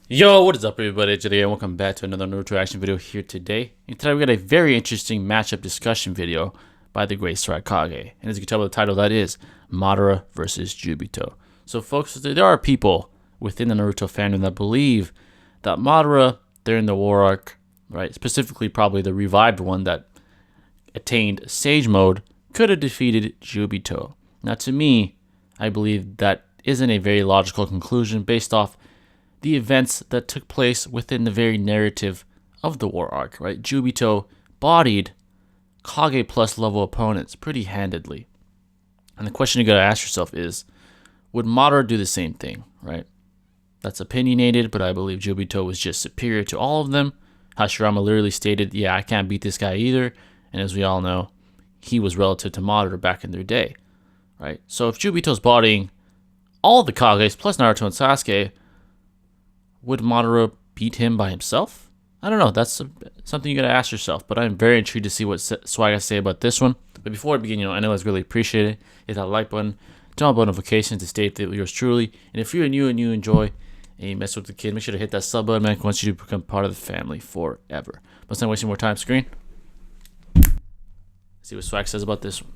Yo, what is up everybody today, and welcome back to another Naruto action video here today. And today we got a very interesting matchup discussion video by the great Swagkage. And as you can tell by the title, that is Madara versus Juubito. So folks, there are people within the Naruto fandom that believe that Madara during the war arc, right, specifically probably the revived one that attained Sage Mode, could have defeated Juubito. Now to me, I believe that isn't a very logical conclusion based off the events that took place within the very narrative of the war arc, right? Juubito bodied Kage plus level opponents pretty handedly. And the question you gotta ask yourself is, would Madara do the same thing, right? That's opinionated, but I believe Juubito was just superior to all of them. Hashirama literally stated, yeah, I can't beat this guy either. And as we all know, he was relative to Madara back in their day, right? So if Juubito's bodying all of the Kages plus Naruto and Sasuke, would Madara beat him by himself? I don't know. That's something you gotta ask yourself. But I'm very intrigued to see what Swag has to say about this one. But before I begin, I know it's really appreciated. Hit that like button, turn on notifications to stay updated with yours truly. And if you're new and you enjoy and you mess with the kid, make sure to hit that sub button, man. Once you do become part of the family forever. But let's not wasting more time. Screen. Let's see what Swag says about this one.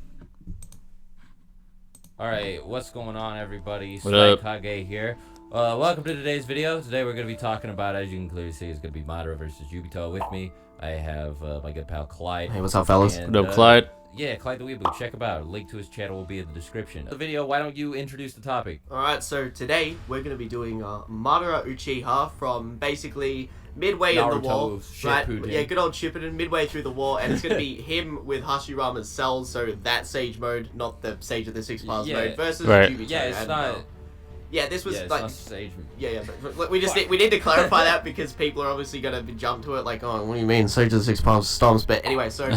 All right, what's going on, everybody? What up? Swagkage here. Welcome to today's video. Today we're going to be talking about, as you can clearly see, it's going to be Madara versus Juubito. With me, I have my good pal Clyde. Hey, what's up, fellas? And, What up, Clyde? Yeah, Clyde the Weeaboo. Check him out. A link to his channel will be in the description. The video, why don't you introduce the topic? Alright, so today we're going to be doing Madara Uchiha from basically midway in the war. Right? Yeah, good old Shippuden, midway through the war, and it's going to be him with Hashirama's cells, so that Sage mode, not the Sage of the Six Paths mode, versus Juubito. Yeah, it's not... Yeah, this was it's like not Sage. Yeah, but we need to clarify that because people are obviously gonna jump to it like, oh, what do you mean Sage of the Six Paths Storms? But anyway, so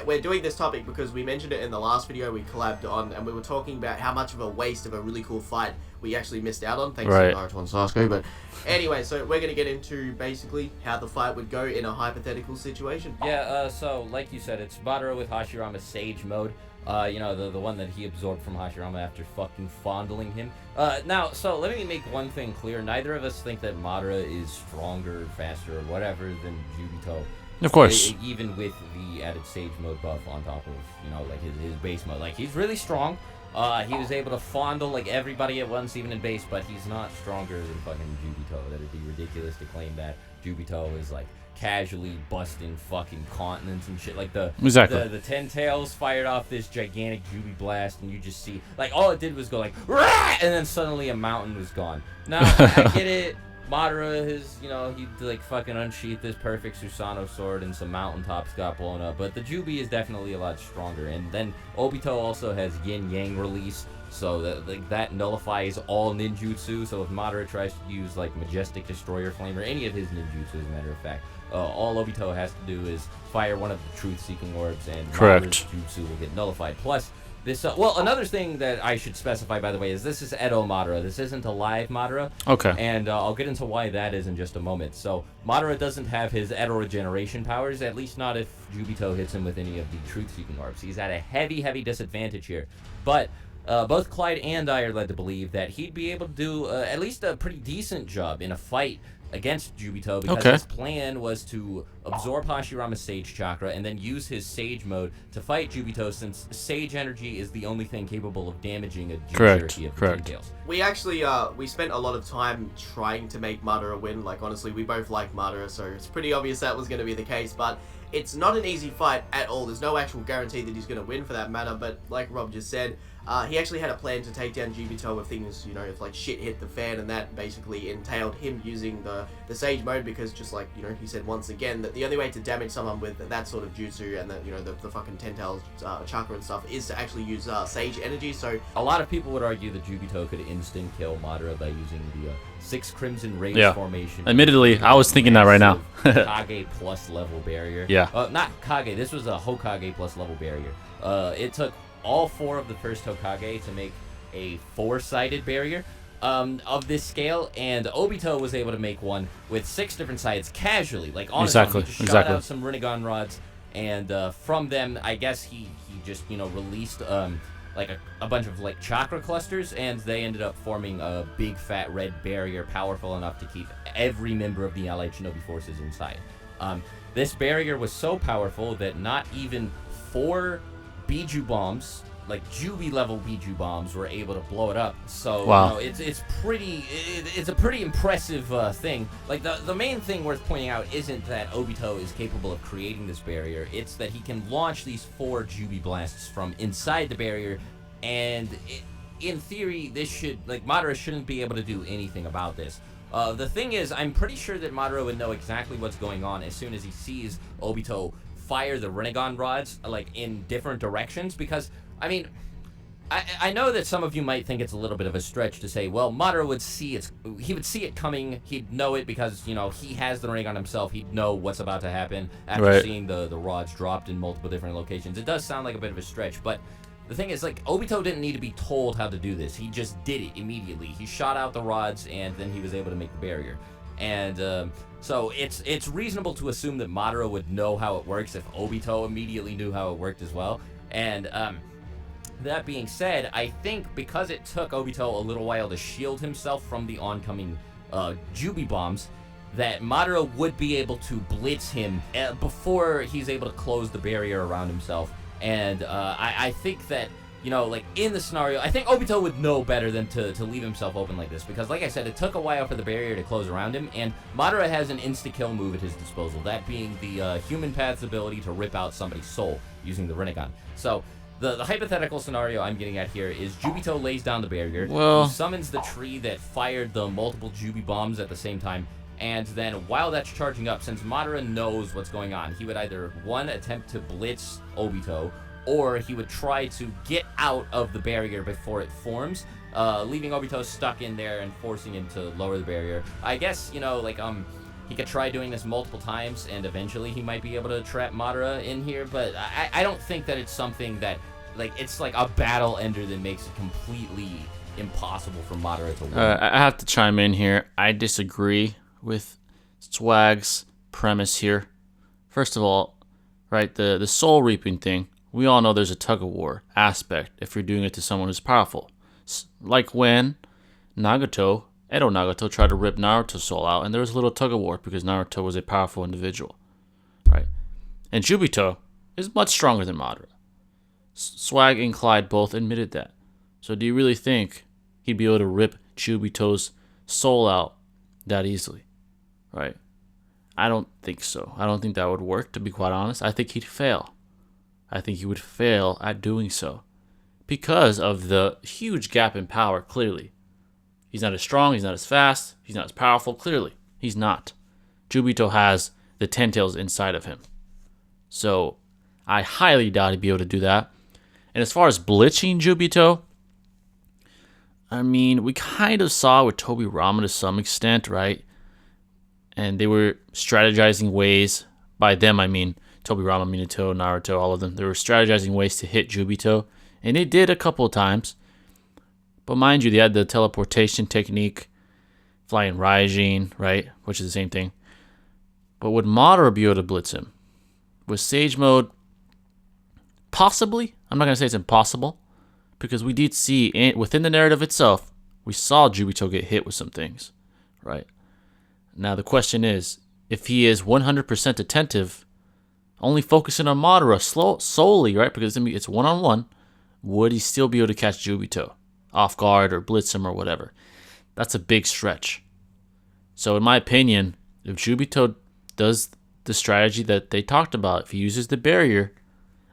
we're doing this topic because we mentioned it in the last video we collabed on, and we were talking about how much of a waste of a really cool fight we actually missed out on, thanks to Naruto and Sasuke. But anyway, so we're gonna get into basically how the fight would go in a hypothetical situation. Yeah, so like you said, it's Madara with Hashirama's Sage mode. The one that he absorbed from Hashirama after fucking fondling him. Now, so let me make one thing clear. Neither of us think that Madara is stronger, faster, or whatever than Juubito. Of course. Even with the added Sage mode buff on top of, like his base mode. Like, he's really strong. He was able to fondle, like, everybody at once, even in base, but he's not stronger than fucking Juubito. That'd be ridiculous to claim that Juubito is, like, casually busting fucking continents and shit. Like the Ten Tails fired off this gigantic Jubi blast, and you just see, like, all it did was go like, rah! And then suddenly a mountain was gone. Now I get it. Madara, he like fucking unsheathed this perfect Susanoo sword, and some mountaintops got blown up. But the Jubi is definitely a lot stronger. And then Obito also has Yin Yang release, so that nullifies all ninjutsu. So if Madara tries to use like Majestic Destroyer Flame or any of his ninjutsu, as a matter of fact, all Obito has to do is fire one of the Truth-Seeking Orbs, and Madara's jutsu will get nullified. Plus, this, another thing that I should specify, by the way, is this is Edo Madara. This isn't a live Madara. Okay. And I'll get into why that is in just a moment. So, Madara doesn't have his Edo regeneration powers, at least not if Juubito hits him with any of the Truth-Seeking Orbs. He's at a heavy, heavy disadvantage here. But both Clyde and I are led to believe that he'd be able to do at least a pretty decent job in a fight against Juubito, because his plan was to absorb Hashirama's Sage Chakra and then use his Sage mode to fight Juubito, since Sage energy is the only thing capable of damaging a Jinchuriki of the Ten Tails. We actually, we spent a lot of time trying to make Madara win. Like, honestly, we both like Madara, so it's pretty obvious that was going to be the case, but it's not an easy fight at all. There's no actual guarantee that he's going to win for that matter, but like Rob just said, he actually had a plan to take down Juubito if things, if like shit hit the fan, and that basically entailed him using the Sage mode, because just like, he said once again that the only way to damage someone with that sort of jutsu and the fucking Ten Tails chakra and stuff is to actually use Sage energy. So a lot of people would argue that Juubito could instant kill Madara by using the 6 Crimson Rays formation. Admittedly, I was thinking that right now. Kage plus level barrier. Yeah. Not Kage. This was a Hokage plus level barrier. It took all 4 of the first Hokage to make a 4-sided barrier of this scale, and Obito was able to make one with 6 different sides casually. Like, honestly, he just shot out some Rinnegan rods And from them, I guess he just, you know, released like a bunch of like chakra clusters, and they ended up forming a big fat red barrier powerful enough to keep every member of the Allied Shinobi forces inside. This barrier was so powerful that not even 4 Biju bombs, like Jubi level Biju bombs, were able to blow it up. So wow. you know, it's a pretty impressive thing. Like the main thing worth pointing out isn't that Obito is capable of creating this barrier. It's that he can launch these 4 Jubi blasts from inside the barrier, and in theory, this should, like, Madara shouldn't be able to do anything about this. The thing is, I'm pretty sure that Madara would know exactly what's going on as soon as he sees Obito fire the Rinnegan rods, like, in different directions, because, I mean, I know that some of you might think it's a little bit of a stretch to say, well, Madara would see it coming, he'd know it because, you know, he has the Rinnegan himself, he'd know what's about to happen after seeing the rods dropped in multiple different locations. It does sound like a bit of a stretch, but the thing is, like, Obito didn't need to be told how to do this. He just did it immediately. He shot out the rods, and then he was able to make the barrier. And so it's reasonable to assume that Madara would know how it works if Obito immediately knew how it worked as well. And that being said, I think because it took Obito a little while to shield himself from the oncoming Jubi bombs, that Madara would be able to blitz him before he's able to close the barrier around himself. And I think that, you know, like, in the scenario, I think Obito would know better than to leave himself open like this. Because, like I said, it took a while for the barrier to close around him. And Madara has an insta-kill move at his disposal. That being the Human Path's ability to rip out somebody's soul using the Rinnegan. So, the hypothetical scenario I'm getting at here is Juubito lays down the barrier. Well, he summons the tree that fired the multiple Jubi bombs at the same time. And then while that's charging up, since Madara knows what's going on, he would either, 1, attempt to blitz Obito, or he would try to get out of the barrier before it forms, leaving Obito stuck in there and forcing him to lower the barrier. I guess, you know, like, he could try doing this multiple times, and eventually he might be able to trap Madara in here, but I don't think that it's something that, like, it's like a battle ender that makes it completely impossible for Madara to win. I have to chime in here. I disagree with Swag's premise here. First of all, right, the soul reaping thing, we all know there's a tug-of-war aspect if you're doing it to someone who's powerful. Like when Edo Nagato tried to rip Naruto's soul out, and there was a little tug-of-war because Naruto was a powerful individual, right? And Juubito is much stronger than Madara. Swag and Clyde both admitted that. So do you really think he'd be able to rip Juubito's soul out that easily? Right? I don't think so. I don't think that would work, to be quite honest. I think he'd fail. I think he would fail at doing so because of the huge gap in power, clearly. He's not as strong, he's not as fast, he's not as powerful, clearly. He's not. Juubito has the 10 tails inside of him. So I highly doubt he'd be able to do that. And as far as blitzing Juubito, I mean, we kind of saw with Tobirama to some extent, right? And they were strategizing ways, by them I mean Tobirama, Minato, Naruto, all of them. They were strategizing ways to hit Juubito, and they did a couple of times. But mind you, they had the teleportation technique, flying Raijin, right? Which is the same thing. But would Madara be able to blitz him? With Sage Mode, possibly. I'm not going to say it's impossible, because we did see, within the narrative itself, we saw Juubito get hit with some things, right? Now the question is, if he is 100% attentive, only focusing on Madara solely, right? Because it's one-on-one, would he still be able to catch Juubito off guard or blitz him or whatever? That's a big stretch. So in my opinion, if Juubito does the strategy that they talked about, if he uses the barrier,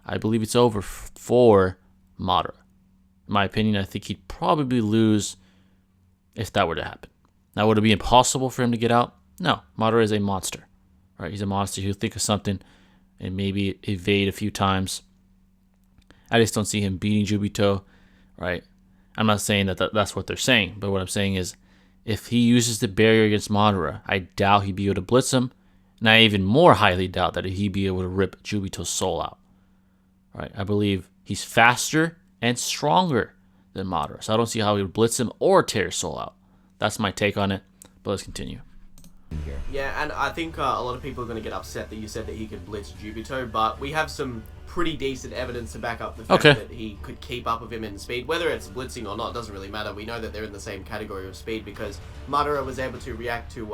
I believe it's over for Madara. In my opinion, I think he'd probably lose if that were to happen. Now, would it be impossible for him to get out? No. Madara is a monster, right? He's a monster. He'll think of something and maybe evade a few times. I just don't see him beating Juubito, right? I'm not saying that's what they're saying, but what I'm saying is if he uses the barrier against Madara, I doubt he'd be able to blitz him, and I even more highly doubt that he'd be able to rip Juubito's soul out, right? I believe he's faster and stronger than Madara, so I don't see how he would blitz him or tear his soul out. That's my take on it, but let's continue. here. Yeah, and I think a lot of people are going to get upset that you said that he could blitz Juubito, but we have some pretty decent evidence to back up the fact that he could keep up with him in speed. Whether it's blitzing or not doesn't really matter. We know that they're in the same category of speed because Madara was able to react to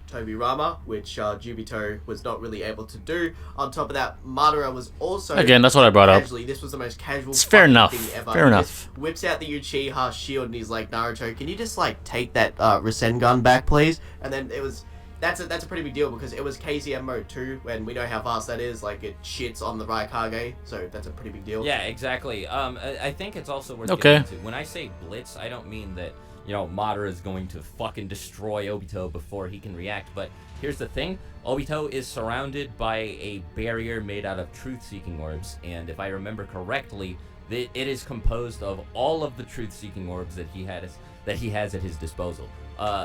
Tobirama, which Juubito was not really able to do. On top of that, Madara was also... Again, that's what I brought up. This was the most casual It's fair enough. thing ever. Fair He enough. just whips out the Uchiha shield and he's like, Naruto, can you just like take that Rasengan back, please? And then it was... That's a pretty big deal because it was KCM mode 2, and we know how fast that is. Like, it shits on the Raikage, so that's a pretty big deal. Yeah, exactly. I think it's also worth Okay. getting into. When I say blitz, I don't mean that, you know, Madara is going to fucking destroy Obito before he can react. But here's the thing. Obito is surrounded by a barrier made out of truth-seeking orbs. And if I remember correctly, it is composed of all of the truth-seeking orbs that he has at his disposal.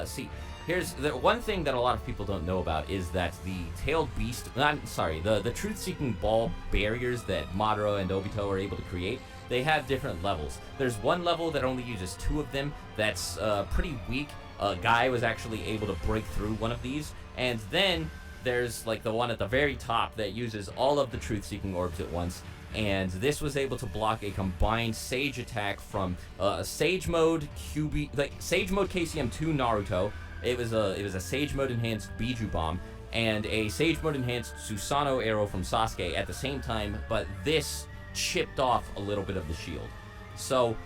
See, here's the one thing that a lot of people don't know about is that the tailed beast, the truth-seeking ball barriers that Madara and Obito are able to create, they have different levels. There's one level that only uses 2 of them that's pretty weak. A guy was actually able to break through one of these, and then there's like the one at the very top that uses all of the truth-seeking orbs at once. And this was able to block a combined Sage attack from Sage Mode Sage Mode KCM2 Naruto. It was a Sage Mode enhanced Biju Bomb and a Sage Mode enhanced Susanoo arrow from Sasuke at the same time, but this chipped off a little bit of the shield. So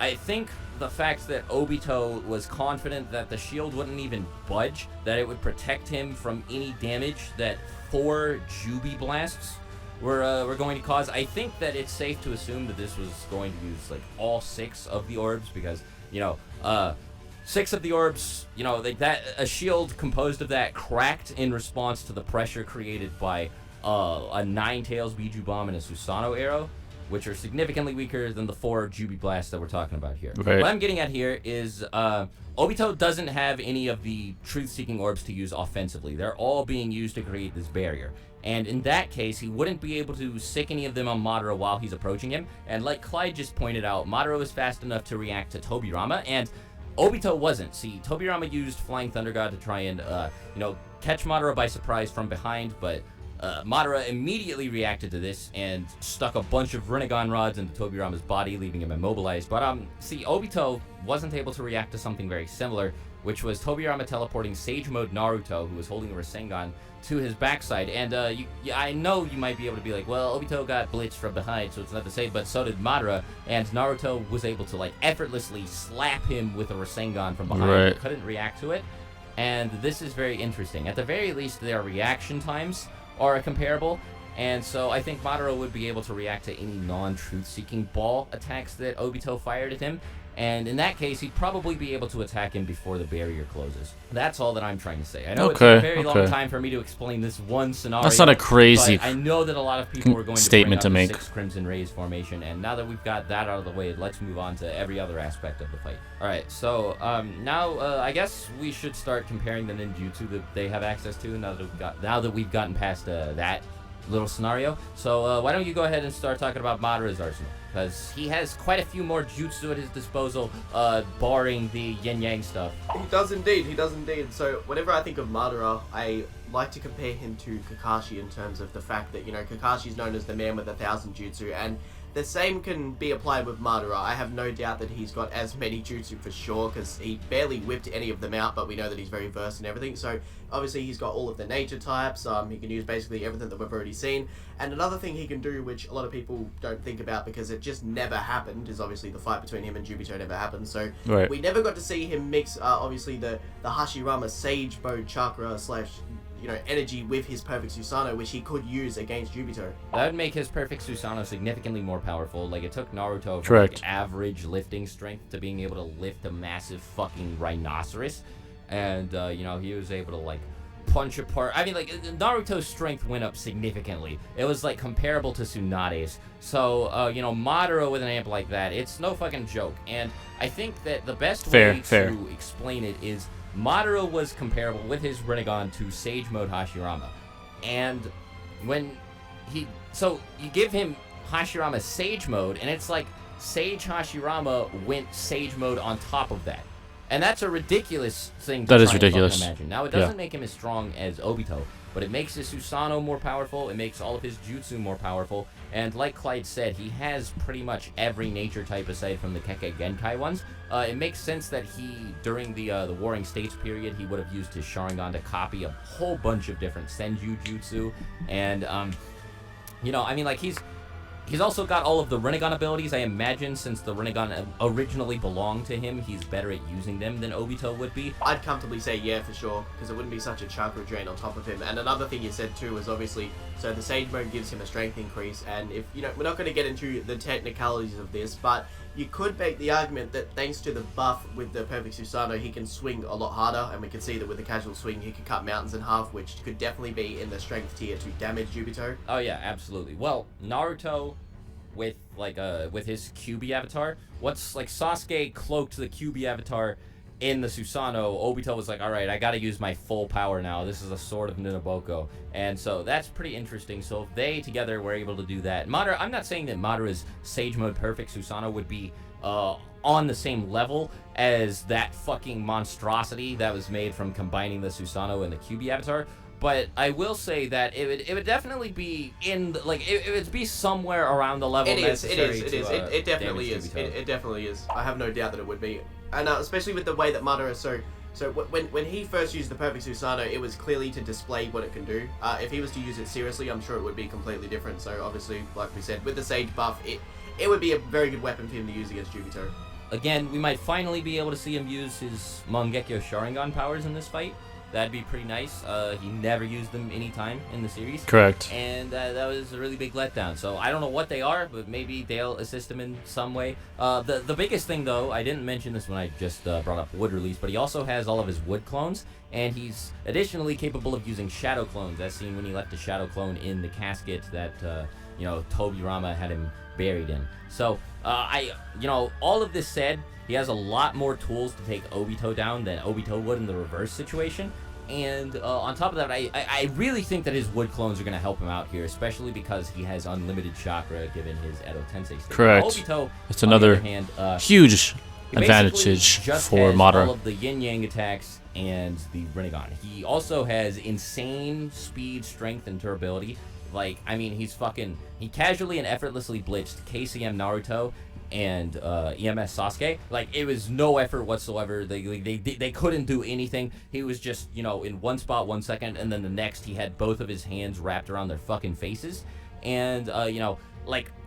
I think the fact that Obito was confident that the shield wouldn't even budge, that it would protect him from any damage that 4 Jubi blasts were going to cause. I think that it's safe to assume that this was going to use like all 6 of the orbs because, you know, 6 of the orbs, you know, like that a shield composed of that cracked in response to the pressure created by a 9 Tails Biju Bomb and a Susanoo arrow, which are significantly weaker than the 4 Jubi blasts that we're talking about here. Right. What I'm getting at here is Obito doesn't have any of the truth-seeking orbs to use offensively. They're all being used to create this barrier. And in that case, he wouldn't be able to sick any of them on Madara while he's approaching him. And like Clyde just pointed out, Madara was fast enough to react to Tobirama, and Obito wasn't. See, Tobirama used Flying Thunder God to try and, you know, catch Madara by surprise from behind, but Madara immediately reacted to this and stuck a bunch of Rinnegan rods into Tobirama's body, leaving him immobilized. But, see, Obito wasn't able to react to something very similar, which was Tobirama teleporting Sage Mode Naruto, who was holding a Rasengan, to his backside. And I know you might be able to be like, well, Obito got blitzed from behind, so it's not the same, but so did Madara, and Naruto was able to, like, effortlessly slap him with a Rasengan from behind, Right. but couldn't react to it. And this is very interesting. At the very least, their reaction times are comparable, and so I think Madara would be able to react to any non-truth-seeking ball attacks that Obito fired at him, and in that case, he'd probably be able to attack him before the barrier closes. That's all that I'm trying to say. I know it's a very long time for me to explain this one scenario. That's not a crazy but I know that a lot of people are going to statement to bring up make. the 6 Crimson Rays formation, and now that we've got that out of the way, let's move on to every other aspect of the fight. Alright, so now I guess we should start comparing the ninjutsu that they have access to now that we've gotten past that little scenario. So why don't you go ahead and start talking about Madara's arsenal, because he has quite a few more jutsu at his disposal, barring the yin-yang stuff. He does indeed, So whenever I think of Madara, I like to compare him to Kakashi in terms of the fact that, you know, Kakashi's known as the man with 1,000 jutsu, and the same can be applied with Madara. I have no doubt that he's got as many jutsu for sure, because he barely whipped any of them out, but we know that he's very versed in everything. So obviously he's got all of the nature types, he can use basically everything that we've already seen. And another thing he can do, which a lot of people don't think about because it just never happened, is obviously the fight between him and Juubito never happened. So Right. we never got to see him mix, obviously, the Hashirama Sage Mode Chakra / you know, energy with his perfect Susanoo, which he could use against Juubito. That would make his perfect Susanoo significantly more powerful. Like, it took Naruto from Correct. like, average lifting strength to being able to lift a massive fucking rhinoceros. And, you know, he was able to, like, punch apart. I mean, like, Naruto's strength went up significantly. It was, like, comparable to Tsunade's. So, you know, Madara with an amp like that, it's no fucking joke. And I think that the best way to explain it is Madara was comparable with his Rinnegan to Sage Mode Hashirama. And when so you give him Hashirama Sage Mode, and it's like Sage Hashirama went Sage Mode on top of that. And that's a ridiculous thing to That is try and fucking ridiculous. imagine. Now, it doesn't make him as strong as Obito, but it makes his Susanoo more powerful, it makes all of his jutsu more powerful, and like Clyde said, he has pretty much every nature type aside from the Kekkei Genkai ones. It makes sense that he, during the Warring States period, he would have used his Sharingan to copy a whole bunch of different Senju jutsu, and, you know, I mean, like, He's also got all of the Rinnegan abilities. I imagine since the Rinnegan originally belonged to him, he's better at using them than Obito would be. I'd comfortably say yeah for sure, because it wouldn't be such a chakra drain on top of him. And another thing you said too is obviously, so the Sage Mode gives him a strength increase, and if, you know, we're not going to get into the technicalities of this, but you could make the argument that thanks to the buff with the Perfect Susanoo, he can swing a lot harder, and we can see that with the casual swing, he could cut mountains in half, which could definitely be in the strength tier to damage Juubito. Oh yeah, absolutely. Well, Naruto with with his QB avatar, once like Sasuke cloaked the QB avatar in the Susanoo, Obito was like, all right, I gotta use my full power now. This is a sword of Ninoboko. And so that's pretty interesting. So if they together were able to do that, Madara, I'm not saying that Madara's Sage Mode Perfect Susanoo would be on the same level as that fucking monstrosity that was made from combining the Susanoo and the QB avatar, but I will say that it would definitely be in it would be somewhere around the level necessary. It definitely is. It definitely is. I have no doubt that it would be, and especially with the way that Madara. So when he first used the Perfect Susanoo, it was clearly to display what it can do. If he was to use it seriously, I'm sure it would be completely different. So obviously, like we said, with the Sage buff, it would be a very good weapon for him to use against Juubito. Again, we might finally be able to see him use his Mangekyo Sharingan powers in this fight. That'd be pretty nice. He never used them any time in the series. Correct. And that was a really big letdown. So I don't know what they are, but maybe they'll assist him in some way. The biggest thing, though, I didn't mention this when I just brought up Wood Release, but he also has all of his Wood clones, and he's additionally capable of using Shadow clones, as seen when he left the Shadow clone in the casket that, Tobirama had him buried in. So, all of this said, he has a lot more tools to take Obito down than Obito would in the reverse situation. And on top of that, I really think that his Wood clones are going to help him out here, especially because he has unlimited chakra given his Edo Tensei state. Correct. Obito, it's another huge advantage for Madara. All of the yin-yang attacks and the Rinnegan. He also has insane speed, strength, and durability. He casually and effortlessly blitzed KCM Naruto and EMS Sasuke. It was no effort whatsoever. They couldn't do anything. He was just, in one spot 1 second, and then the next he had both of his hands wrapped around their fucking faces. And,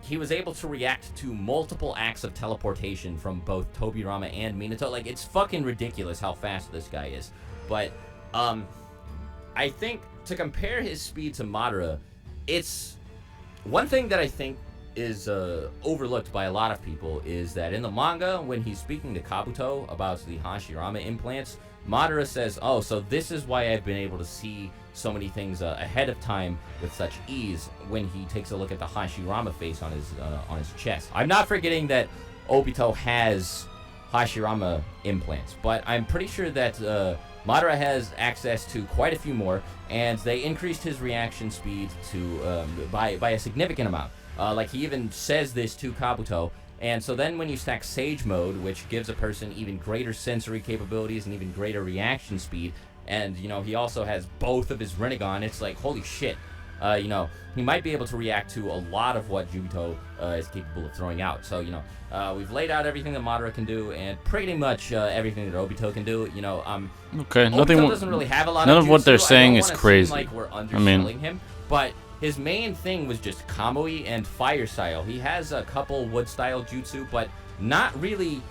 he was able to react to multiple acts of teleportation from both Tobirama and Minato. It's fucking ridiculous how fast this guy is. But, I think to compare his speed to Madara, it's one thing that I think is overlooked by a lot of people is that in the manga, when he's speaking to Kabuto about the Hashirama implants, Madara says, oh, so this is why I've been able to see so many things ahead of time with such ease when he takes a look at the Hashirama face on his chest. I'm not forgetting that Obito has Hashirama implants, but I'm pretty sure that Madara has access to quite a few more, and they increased his reaction speed to by a significant amount. He even says this to Kabuto. And so then when you stack Sage Mode, which gives a person even greater sensory capabilities and even greater reaction speed, and, he also has both of his Rinnegan, it's like, holy shit. He might be able to react to a lot of what Juubito is capable of throwing out. So, we've laid out everything that Madara can do, and pretty much everything that Obito can do. Okay, Obito doesn't really have a lot none of of what jutsu. they're saying is crazy. Like we're underselling him, but his main thing was just Kamui and Fire Style. He has a couple Wood Style jutsu, but not really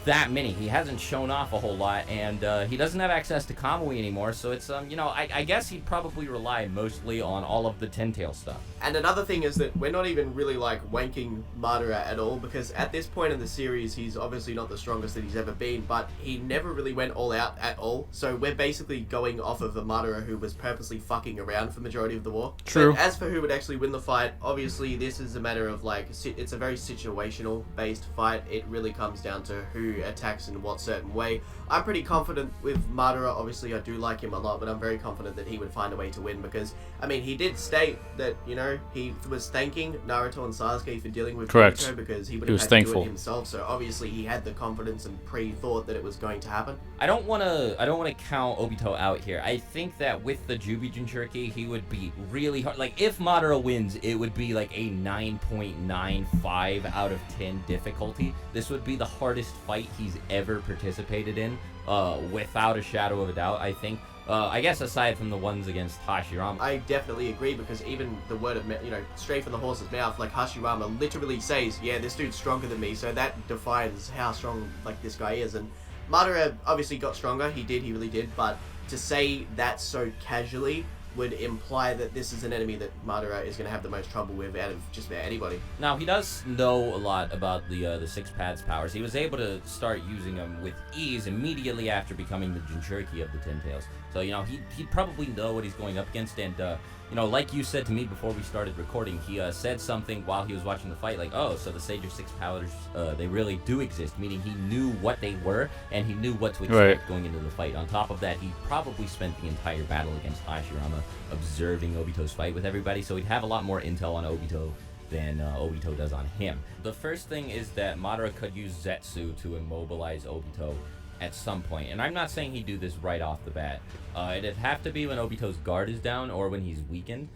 that many. He hasn't shown off a whole lot, and he doesn't have access to Kamui anymore, so it's, I guess he'd probably rely mostly on all of the Ten-Tail stuff. And another thing is that we're not even really, wanking Madara at all, because at this point in the series, he's obviously not the strongest that he's ever been, but he never really went all out at all, so we're basically going off of a Madara who was purposely fucking around for the majority of the war. True. But as for who would actually win the fight, obviously this is a matter of, it's a very situational based fight. It really comes down to who who attacks in what certain way. I'm pretty confident with Madara. Obviously, I do like him a lot, but I'm very confident that he would find a way to win because, I mean, he did state that, you know, he was thanking Naruto and Sasuke for dealing with Juubito because he would have had to do it himself. So obviously, he had the confidence and pre-thought that it was going to happen. I don't want to count Obito out here. I think that with the Jubi Jinchuriki, he would be really hard. Like, if Madara wins, it would be like a 9.95 out of 10 difficulty. This would be the hardest fight he's ever participated in, without a shadow of a doubt, I think. I guess aside from the ones against Hashirama. I definitely agree because even the word of, you know, straight from the horse's mouth, like Hashirama literally says, yeah, this dude's stronger than me, so that defines how strong, like, this guy is. And Madara obviously got stronger, he really did, but to say that so casually would imply that this is an enemy that Madara is going to have the most trouble with out of just about anybody. Now, he does know a lot about the Six Paths powers. He was able to start using them with ease immediately after becoming the Jinchuriki of the Ten Tails. So, you know, he'd probably know what he's going up against, and, you know, like you said to me before we started recording, he said something while he was watching the fight, like, oh, so the Sage of Six Powers, they really do exist, meaning he knew what they were, and he knew what to expect going into the fight. On top of that, he probably spent the entire battle against Hashirama observing Obito's fight with everybody, so he'd have a lot more intel on Obito than Obito does on him. The first thing is that Madara could use Zetsu to immobilize Obito at some point, and I'm not saying he'd do this right off the bat. It'd have to be when Obito's guard is down or when he's weakened,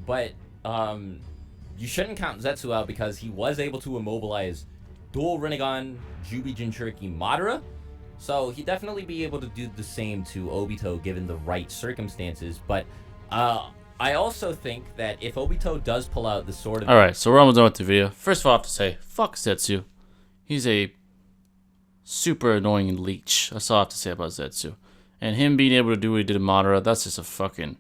but you shouldn't count Zetsu out because he was able to immobilize dual Rinnegan Jubi Jinchuriki Madara, so he'd definitely be able to do the same to Obito given the right circumstances. But I also think that if Obito does pull out the sword of... Alright, so we're almost done with the video. First of all, I have to say, fuck Zetsu. He's a super annoying leech. That's all I have to say about Zetsu. And him being able to do what he did to Madara, that's just a fucking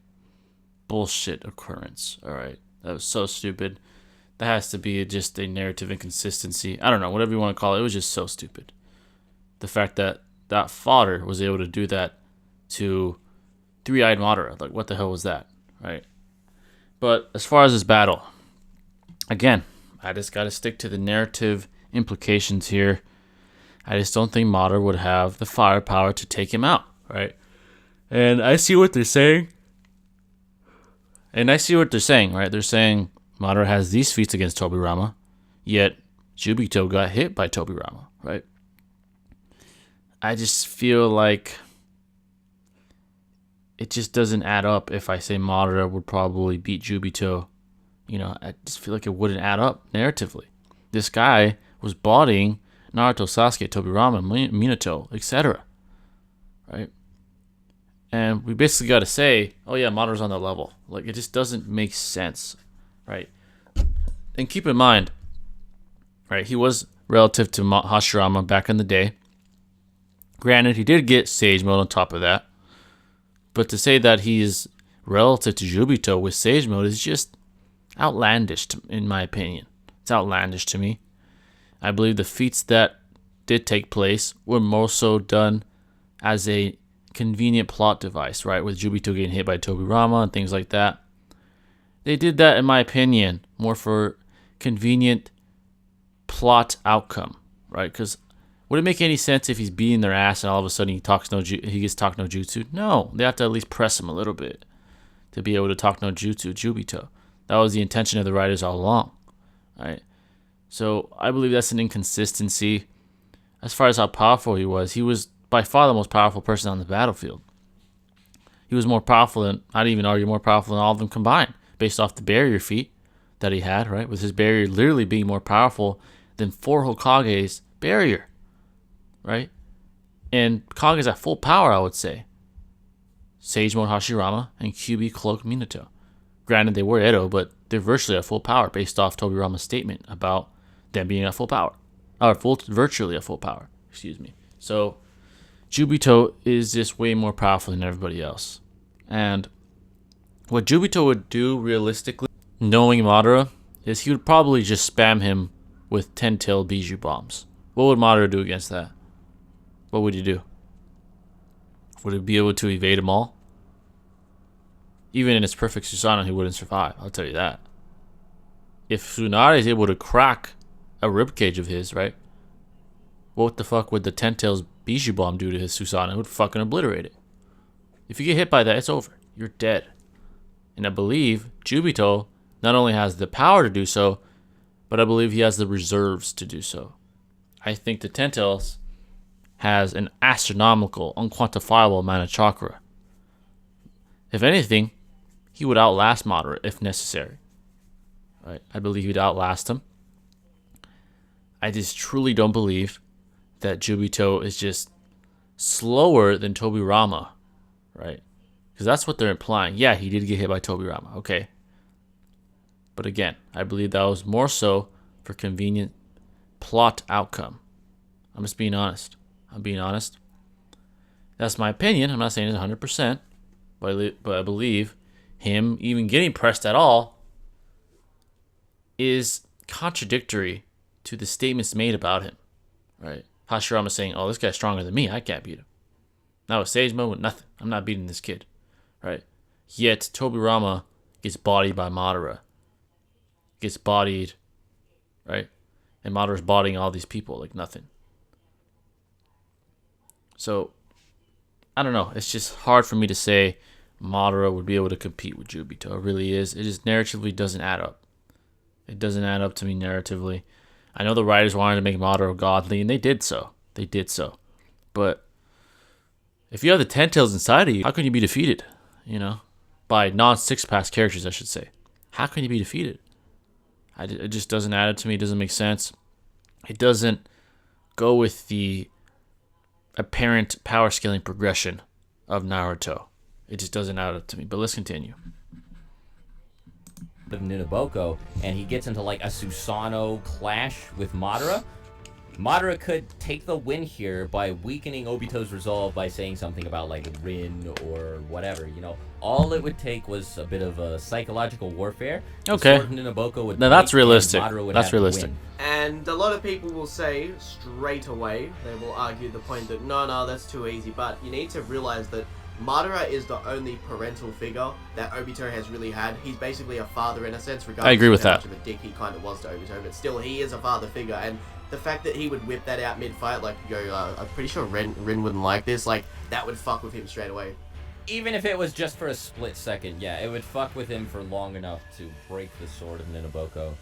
bullshit occurrence. Alright, that was so stupid. That has to be just a narrative inconsistency. I don't know, whatever you want to call it. It was just so stupid. The fact that that fodder was able to do that to Three-Eyed Madara. Like, what the hell was that? Right? But as far as this battle, again, I just got to stick to the narrative implications here. I just don't think Madara would have the firepower to take him out, right? And I see what they're saying. Right? They're saying Madara has these feats against Tobirama, yet Juubito got hit by Tobirama, right? I just feel like it just doesn't add up if I say Madara would probably beat Juubito. You know, I just feel like it wouldn't add up narratively. This guy was bodying Naruto, Sasuke, Tobirama, Minato, etc. Right? And we basically got to say, oh yeah, Madara's on that level. Like, it just doesn't make sense, right? And keep in mind, right, he was relative to Hashirama back in the day. Granted, he did get Sage Mode on top of that. But to say that he's relative to Juubito with Sage Mode is just outlandish, in my opinion. It's outlandish to me. I believe the feats that did take place were more so done as a convenient plot device, right? With Juubito getting hit by Tobirama and things like that. They did that, in my opinion, more for convenient plot outcome, right? Because would it make any sense if he's beating their ass and all of a sudden he gets talk no jutsu? No, they have to at least press him a little bit to be able to talk no jutsu Juubito. That was the intention of the writers all along, right? So I believe that's an inconsistency. As far as how powerful he was by far the most powerful person on the battlefield. He was more powerful than, I'd even argue more powerful than all of them combined, based off the barrier feat that he had, right? With his barrier literally being more powerful than 4 Hokage's barrier, right? And Kage's at full power, I would say. Sage Mode Hashirama and QB Cloak Minato. Granted, they were Edo, but they're virtually at full power based off Tobirama's statement about them being at full power. Or virtually at full power, excuse me. So, Juubito is just way more powerful than everybody else. And what Juubito would do realistically, knowing Madara, is he would probably just spam him with 10-tailed Bijou bombs. What would Madara do against that? What would he do? Would he be able to evade them all? Even in his perfect Susanoo, he wouldn't survive. I'll tell you that. If Tsunade is able to crack a ribcage of his, right? what the fuck would the Ten Tails Bijou Bomb do to his Susanoo? It would fucking obliterate it. If you get hit by that, it's over. You're dead. And I believe Juubito not only has the power to do so, but I believe he has the reserves to do so. I think the Ten Tails has an astronomical, unquantifiable amount of chakra. If anything, he would outlast Madara if necessary. Right? I believe he'd outlast him. I just truly don't believe that Juubito is just slower than Tobirama, right? Because that's what they're implying. Yeah, he did get hit by Tobirama, okay. But again, I believe that was more so for convenient plot outcome. I'm just being honest. I'm being honest. That's my opinion. I'm not saying it's 100%, but I believe him even getting pressed at all is contradictory to the statements made about him, right? Hashirama saying, "Oh, this guy's stronger than me. I can't beat him." Now with Sage Mode, with nothing. I'm not beating this kid, right? Yet Tobirama gets bodied by Madara. Gets bodied, right? And Madara's bodying all these people like nothing. So, I don't know. It's just hard for me to say Madara would be able to compete with Juubito. It really is. It just narratively doesn't add up. It doesn't add up to me narratively. I know the writers wanted to make Madara godly, and they did so. They did so. But if you have the Ten Tails inside of you, how can you be defeated? You know? By non-six-pass characters, I should say. How can you be defeated? It just doesn't add up to me. It doesn't make sense. It doesn't go with the apparent power scaling progression of Naruto. It just doesn't add up to me. But let's continue. Of Ninaboko, and he gets into like a Susanoo clash with Madara. Madara could take the win here by weakening Obito's resolve by saying something about like Rin or whatever, you know. All it would take was a bit of a psychological warfare. Okay. Ninaboko would now that's realistic. That's realistic. And a lot of people will say straight away, they will argue the point that no, that's too easy. But you need to realize that Madara is the only parental figure that Obito has really had. He's basically a father in a sense, regardless I agree with of how that. much of a dick he kind of was to Obito, but still, he is a father figure. And the fact that he would whip that out mid-fight, like, I'm pretty sure Rin wouldn't like this, like, that would fuck with him straight away. Even if it was just for a split second, yeah, it would fuck with him for long enough to break the sword of Ninaboko,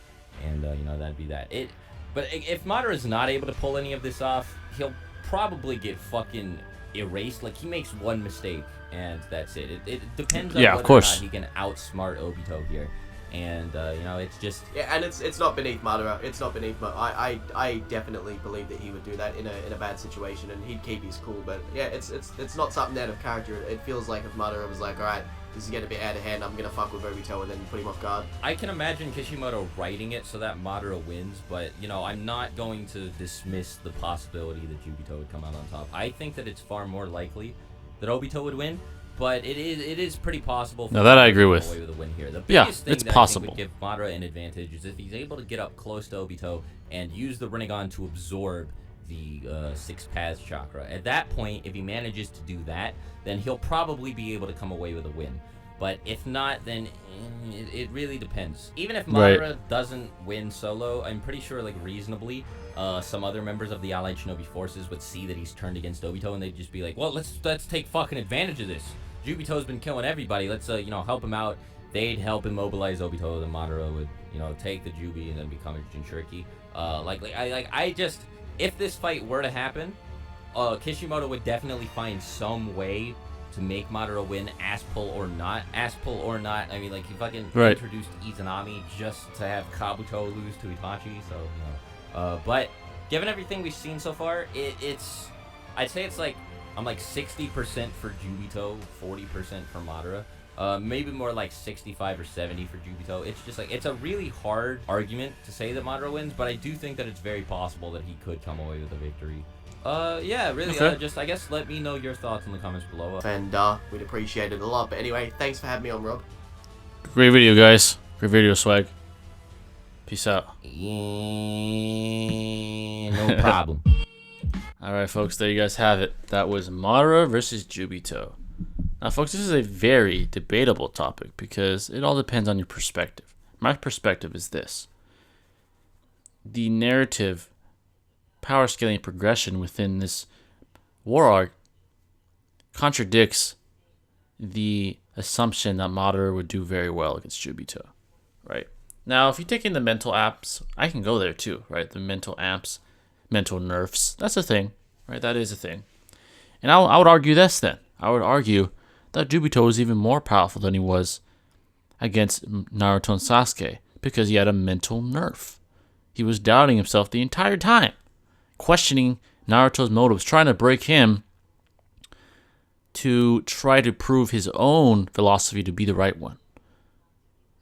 and, you know, that'd be that. But if Madara's not able to pull any of this off, he'll probably get fucking erased. Like, he makes one mistake, and that's it. It depends on whether or not he can outsmart Obito here. And, you know, it's just... Yeah, and it's not beneath Madara. It's not beneath Madara. I definitely believe that he would do that in a bad situation, and he'd keep his cool. But, yeah, it's not something out of character. It feels like if Madara was like, alright, this is getting a bit out of hand, I'm gonna fuck with Obito and then put him off guard. I can imagine Kishimoto writing it so that Madara wins, but, you know, I'm not going to dismiss the possibility that Juubito would come out on top. I think that it's far more likely that Obito would win, but it is pretty possible for that I agree to with. come away with a win here. The Yeah, biggest thing it's that possible. I think would give Madara an advantage is if he's able to get up close to Obito and use the Rinnegan to absorb the six paths chakra. At that point, if he manages to do that, then he'll probably be able to come away with a win. But if not, then it really depends. Even if Madara doesn't win solo, I'm pretty sure, like, reasonably, some other members of the Allied Shinobi forces would see that he's turned against Obito, and they'd just be like, well, let's take fucking advantage of this. Juubito's been killing everybody. Let's, you know, help him out. They'd help immobilize Obito, then Madara would, you know, take the Jubi and then become a Jinchuriki. I just, if this fight were to happen, Kishimoto would definitely find some way to make Madara win, ass pull or not. Ass pull or not, I mean, like, he fucking introduced Izanami just to have Kabuto lose to Itachi, so, you know. But, given everything we've seen so far, it's, I'd say it's like, I'm like 60% for Juubito, 40% for Madara. Maybe more like 65 or 70 for Juubito. It's just like, it's a really hard argument to say that Madara wins, but I do think that it's very possible that he could come away with a victory. Yeah, really, just, I guess, let me know your thoughts in the comments below. And, we'd appreciate it a lot. But anyway, thanks for having me on, Rob. Great video, guys. Great video, Swag. Peace out. Yeah, no problem. Alright, folks, there you guys have it. That was Madara versus Juubito. Now, folks, this is a very debatable topic because it all depends on your perspective. My perspective is this. The narrative power scaling progression within this war arc contradicts the assumption that Madara would do very well against Juubito, right? Now, if you take in the mental apps, I can go there too, right? The mental apps, mental nerfs, that's a thing, right? That is a thing. And I would argue this then. I would argue that Juubito was even more powerful than he was against Naruto and Sasuke because he had a mental nerf. He was doubting himself the entire time, questioning Naruto's motives, trying to break him to try to prove his own philosophy to be the right one.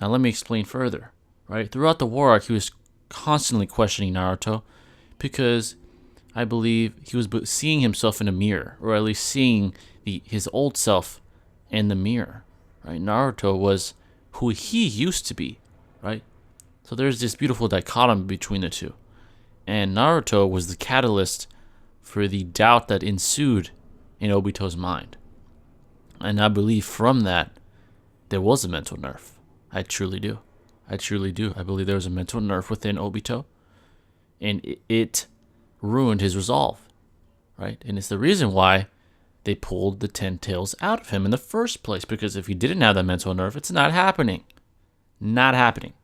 Now let me explain further, right? Throughout the war arc, he was constantly questioning Naruto because I believe he was seeing himself in a mirror, or at least seeing his old self in the mirror, right? Naruto was who he used to be, right? So there's this beautiful dichotomy between the two. And Naruto was the catalyst for the doubt that ensued in Obito's mind. And I believe from that, there was a mental nerf. I truly do. I truly do. I believe there was a mental nerf within Obito. And it ruined his resolve, right? And it's the reason why they pulled the 10 tails out of him in the first place. Because if he didn't have that mental nerf, it's not happening. Not happening.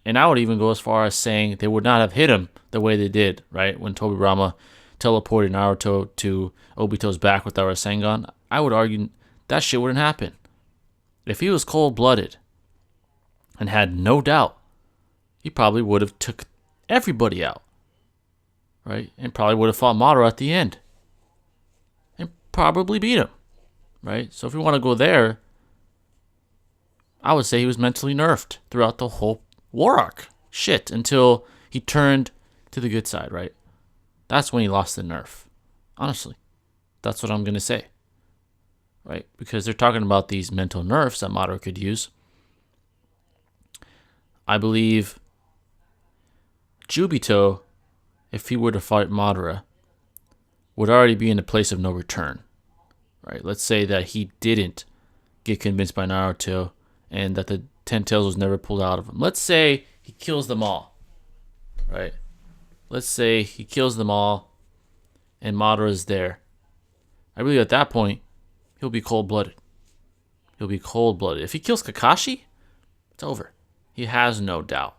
And I would even go as far as saying they would not have hit him the way they did, right? When Tobirama teleported Naruto to Obito's back with the Rasengan, I would argue that shit wouldn't happen. If he was cold-blooded and had no doubt, he probably would have took everybody out, right? And probably would have fought Madara at the end. And probably beat him, right? So if we want to go there, I would say he was mentally nerfed throughout the whole war arc. Shit, until he turned to the good side, right? That's when he lost the nerf. Honestly, that's what I'm going to say, right? Because they're talking about these mental nerfs that Madara could use. I believe Juubito, if he were to fight Madara, would already be in a place of no return, right? Let's say that he didn't get convinced by Naruto and that the 10 tails was never pulled out of him. Let's say he kills them all, right? Let's say he kills them all and Madara is there. I believe at that point, he'll be cold-blooded. He'll be cold-blooded. If he kills Kakashi, it's over. He has no doubt.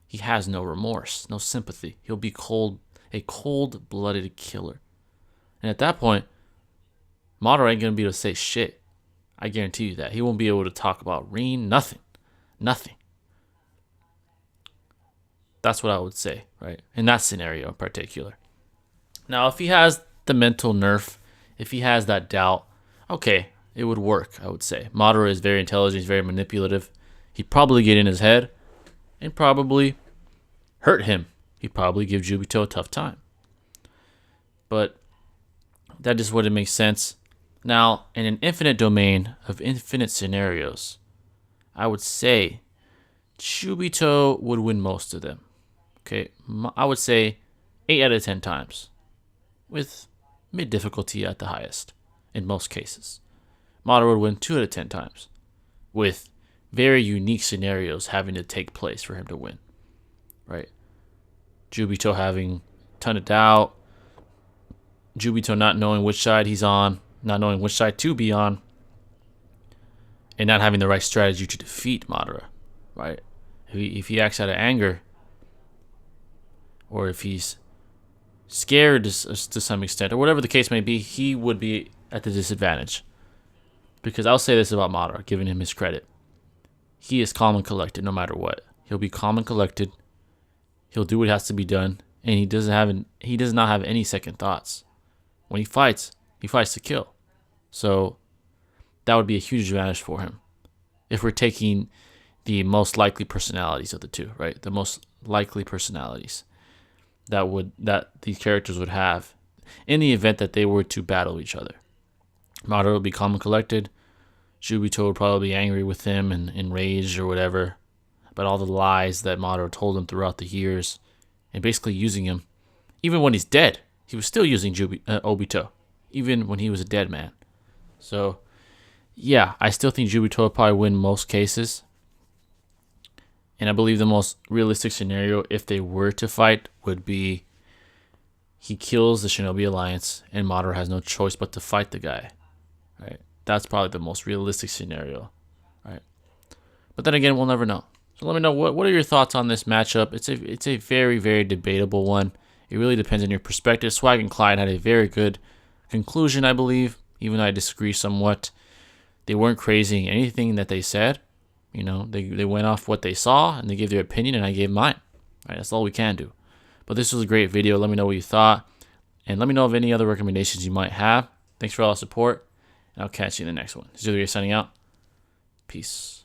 He has no remorse, no sympathy. He'll be a cold-blooded killer. And at that point, Madara ain't going to be able to say shit. I guarantee you that. He won't be able to talk about Rin, nothing. Nothing. That's what I would say, right? In that scenario in particular. Now, if he has the mental nerf, if he has that doubt, okay, it would work, I would say. Madara is very intelligent, he's very manipulative. He'd probably get in his head and probably hurt him. He'd probably give Juubito a tough time. But that just wouldn't make sense. Now, in an infinite domain of infinite scenarios, I would say Juubito would win most of them. Okay, I would say 8 out of 10 times, with mid difficulty at the highest in most cases. Madara would win 2 out of 10 times, with very unique scenarios having to take place for him to win. Right? Juubito having a ton of doubt, Juubito not knowing which side he's on, not knowing which side to be on, and not having the right strategy to defeat Madara, right? If he acts out of anger, or if he's scared to some extent, or whatever the case may be, he would be at the disadvantage. Because I'll say this about Madara, giving him his credit. He is calm and collected no matter what. He'll be calm and collected. He'll do what has to be done, and he does not have any second thoughts. When he fights to kill. So that would be a huge advantage for him. If we're taking the most likely personalities of the two, right? The most likely personalities that these characters would have in the event that they were to battle each other. Madara would be calm and collected. Juubito would probably be angry with him and enraged or whatever about all the lies that Madara told him throughout the years and basically using him. Even when he's dead, he was still using Obito, even when he was a dead man. So, yeah, I still think Juubito will probably win most cases. And I believe the most realistic scenario, if they were to fight, would be he kills the Shinobi Alliance, and Madara has no choice but to fight the guy. Right? That's probably the most realistic scenario. Right? But then again, we'll never know. So let me know what are your thoughts on this matchup. It's a very, very debatable one. It really depends on your perspective. Swag and Clyde had a very good conclusion, I believe, even though I disagree somewhat. They weren't crazy in anything that they said. You know, they went off what they saw, and they gave their opinion, and I gave mine. Right? That's all we can do. But this was a great video. Let me know what you thought. And let me know of any other recommendations you might have. Thanks for all the support. And I'll catch you in the next one. This is Juubito signing out. Peace.